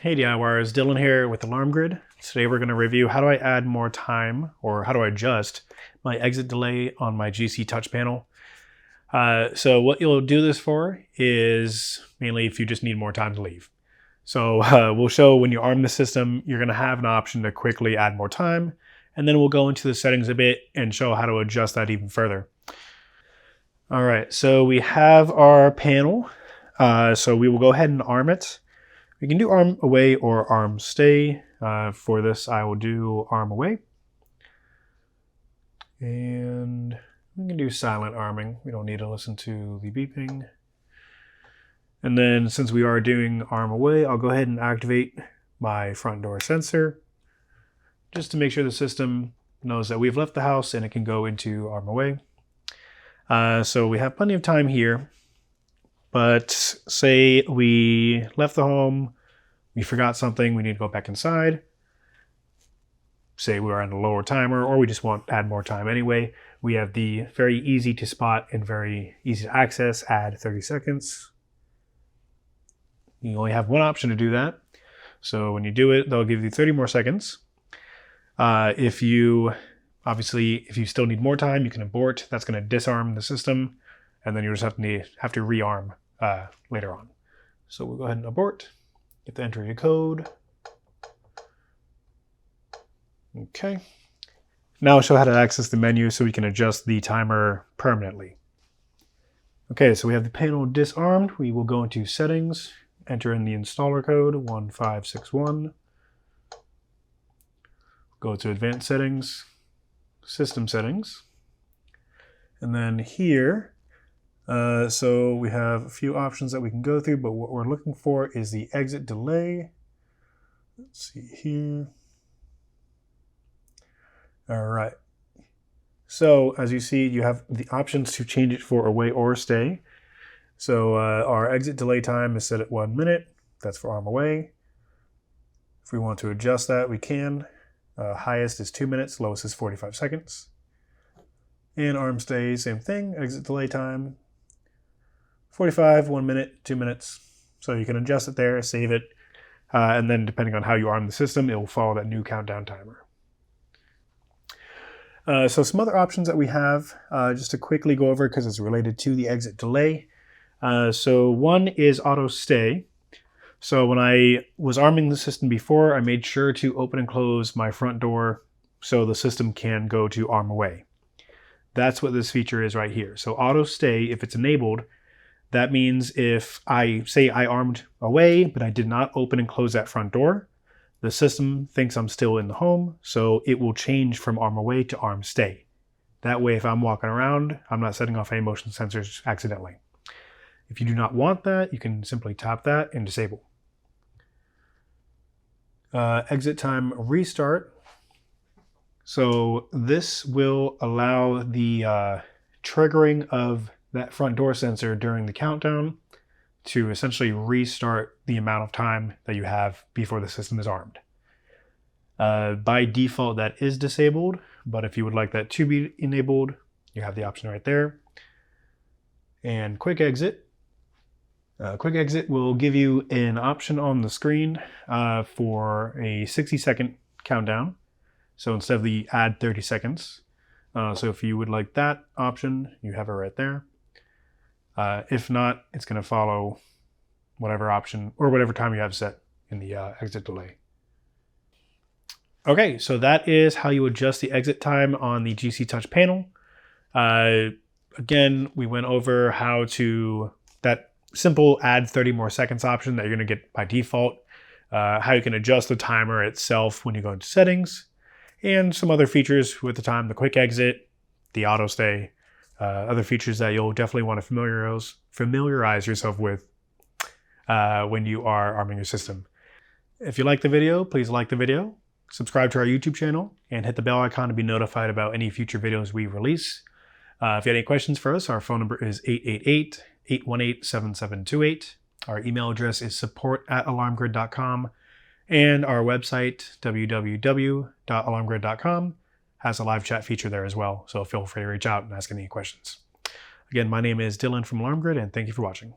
Hey DIYers, Dylan here with Alarm Grid. Today we're going to review how do I add more time or how do I adjust my exit delay on my GC touch panel. So what you'll do this for is mainly if you just need more time to leave. So we'll show when you arm the system, you're going to have an option to quickly add more time, and then we'll go into the settings a bit and show how to adjust that even further. All right, so we have our panel. So we will go ahead and arm it. We can do arm away or arm stay. For this, I will do arm away. And we can do silent arming. We don't need to listen to the beeping. And then since we are doing arm away, I'll go ahead and activate my front door sensor just to make sure the system knows that we've left the house and it can go into arm away. So we have plenty of time here. But say we left the home, we forgot something, we need to go back inside. Say we're on a lower timer, or we just want to add more time anyway. We have the very easy to spot and very easy to access, add 30 seconds. You only have one option to do that. So when you do it, they'll give you 30 more seconds. If you still need more time, you can abort. That's going to disarm the system, and then you just have to rearm later on. So we'll go ahead and abort. You have to enter your code. Okay. Now I'll show how to access the menu so we can adjust the timer permanently. Okay, so we have the panel disarmed. We will go into settings, enter in the installer code 1561. Go to advanced settings, system settings. And then here, so we have a few options that we can go through, but what we're looking for is the exit delay. Let's see here. All right. So as you see, you have the options to change it for away or stay. So our exit delay time is set at 1 minute. That's for arm away. If we want to adjust that, we can. Highest is 2 minutes, lowest is 45 seconds. And arm stay, same thing, exit delay time, 45, 1 minute, 2 minutes. So you can adjust it there, save it, and then depending on how you arm the system, it will follow that new countdown timer. So some other options that we have, just to quickly go over because it's related to the exit delay. So one is auto stay. So when I was arming the system before, I made sure to open and close my front door so the system can go to arm away. That's what this feature is right here. So auto stay, if it's enabled, that means if I armed away, but I did not open and close that front door, the system thinks I'm still in the home, so it will change from arm away to arm stay. That way, if I'm walking around, I'm not setting off any motion sensors accidentally. If you do not want that, you can simply tap that and disable. Exit time restart. So this will allow the triggering of that front door sensor during the countdown to essentially restart the amount of time that you have before the system is armed. By default, that is disabled, but if you would like that to be enabled, you have the option right there. And quick exit. Quick exit will give you an option on the screen for a 60-second countdown. So instead of the add 30 seconds. So if you would like that option, you have it right there. If not, it's going to follow whatever option or whatever time you have set in the exit delay. Okay, so that is how you adjust the exit time on the GC Touch panel. Again, we went over how to, that simple add 30 more seconds option that you're going to get by default, how you can adjust the timer itself when you go into settings, and some other features with the time, the quick exit, the auto stay, other features that you'll definitely want to familiarize yourself with when you are arming your system. If you like the video, please like the video, subscribe to our YouTube channel, and hit the bell icon to be notified about any future videos we release. If you have any questions for us, our phone number is 888-818-7728. Our email address is support@alarmgrid.com. And our website, www.alarmgrid.com, has a live chat feature there as well. So feel free to reach out and ask any questions. Again, my name is Dylan from Alarm Grid, and thank you for watching.